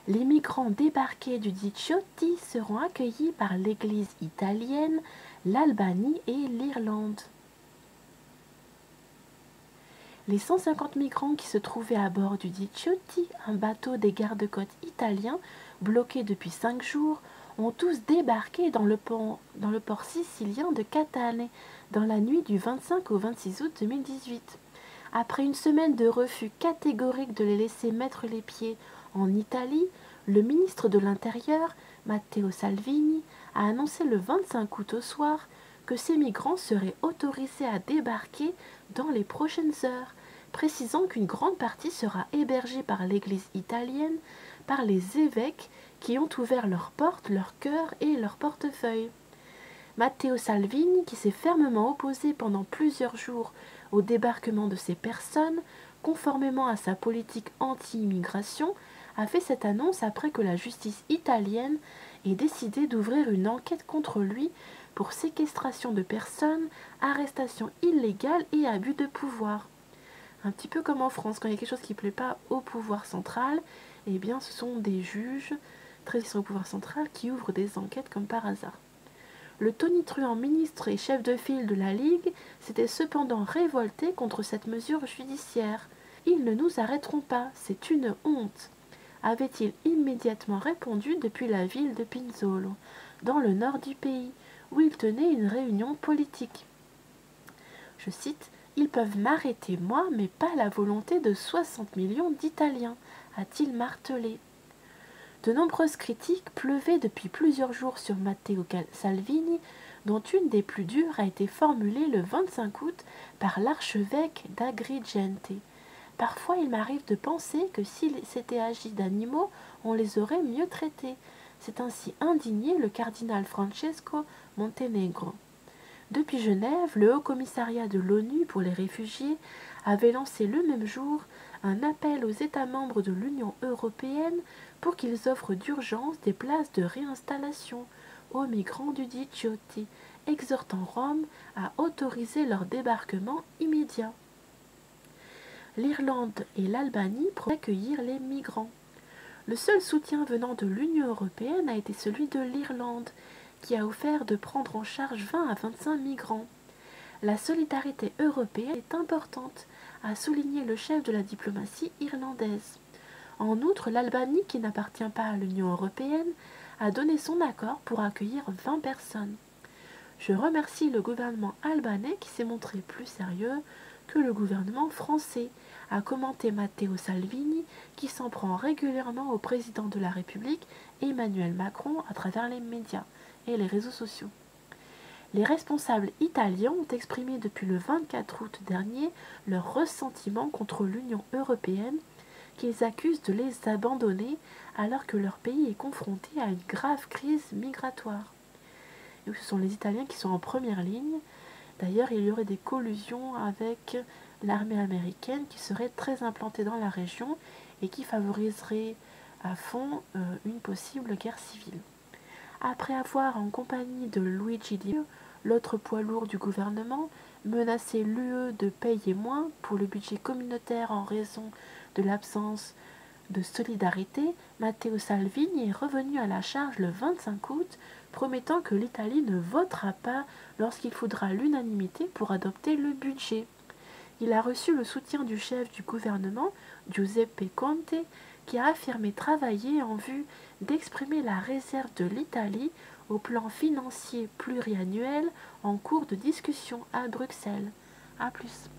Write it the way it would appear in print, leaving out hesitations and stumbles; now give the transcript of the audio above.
Les migrants débarqués du dit Chioti seront accueillis par l'Église italienne, l'Albanie et l'Irlande. Les 150 migrants qui se trouvaient à bord du dit Chioti, un bateau des gardes-côtes italiens bloqué depuis 5 jours, ont tous débarqué dans le port sicilien de Catane dans la nuit du 25 au 26 août 2018. Après une semaine de refus catégorique de les laisser mettre les pieds en Italie, le ministre de l'Intérieur, Matteo Salvini, a annoncé le 25 août au soir que ces migrants seraient autorisés à débarquer dans les prochaines heures, précisant qu'une grande partie sera hébergée par l'Église italienne, par les évêques qui ont ouvert leurs portes, leur cœur et leur portefeuille. Matteo Salvini, qui s'est fermement opposé pendant plusieurs jours au débarquement de ces personnes, conformément à sa politique anti-immigration, a fait cette annonce après que la justice italienne ait décidé d'ouvrir une enquête contre lui pour séquestration de personnes, arrestation illégale et abus de pouvoir. Un petit peu comme en France, quand il y a quelque chose qui ne plaît pas au pouvoir central, eh bien ce sont des juges très au pouvoir central qui ouvrent des enquêtes comme par hasard. Le tonitruant ministre et chef de file de la Ligue s'était cependant révolté contre cette mesure judiciaire. « Ils ne nous arrêteront pas, c'est une honte », avait-il immédiatement répondu depuis la ville de Pinzolo, dans le nord du pays, où il tenait une réunion politique. Je cite, « Ils peuvent m'arrêter moi, mais pas la volonté de 60 millions d'Italiens », a-t-il martelé. De nombreuses critiques pleuvaient depuis plusieurs jours sur Matteo Salvini, dont une des plus dures a été formulée le 25 août par l'archevêque d'Agrigente. Parfois il m'arrive de penser que s'il s'était agi d'animaux, on les aurait mieux traités. C'est ainsi indigné le cardinal Francesco Montenegro. Depuis Genève, le Haut-Commissariat de l'ONU pour les réfugiés avait lancé le même jour un appel aux États membres de l'Union européenne pour qu'ils offrent d'urgence des places de réinstallation aux migrants du dit Chioti, exhortant Rome à autoriser leur débarquement immédiat. L'Irlande et l'Albanie promettent d'accueillir les migrants. Le seul soutien venant de l'Union européenne a été celui de l'Irlande, qui a offert de prendre en charge 20 à 25 migrants. La solidarité européenne est importante, a souligné le chef de la diplomatie irlandaise. En outre, l'Albanie, qui n'appartient pas à l'Union européenne, a donné son accord pour accueillir 20 personnes. Je remercie le gouvernement albanais qui s'est montré plus sérieux que le gouvernement français, a commenté Matteo Salvini, qui s'en prend régulièrement au président de la République, Emmanuel Macron, à travers les médias et les réseaux sociaux. Les responsables italiens ont exprimé depuis le 24 août dernier leur ressentiment contre l'Union européenne, qu'ils accusent de les abandonner alors que leur pays est confronté à une grave crise migratoire. Et ce sont les Italiens qui sont en première ligne. D'ailleurs, il y aurait des collusions avec l'armée américaine qui serait très implantée dans la région et qui favoriserait à fond une possible guerre civile. Après avoir, en compagnie de Luigi Di Maio, l'autre poids lourd du gouvernement, menacé l'UE de payer moins pour le budget communautaire en raison de l'absence de solidarité, Matteo Salvini est revenu à la charge le 25 août, promettant que l'Italie ne votera pas lorsqu'il faudra l'unanimité pour adopter le budget. Il a reçu le soutien du chef du gouvernement, Giuseppe Conte, qui a affirmé travailler en vue d'exprimer la réserve de l'Italie au plan financier pluriannuel en cours de discussion à Bruxelles. A plus.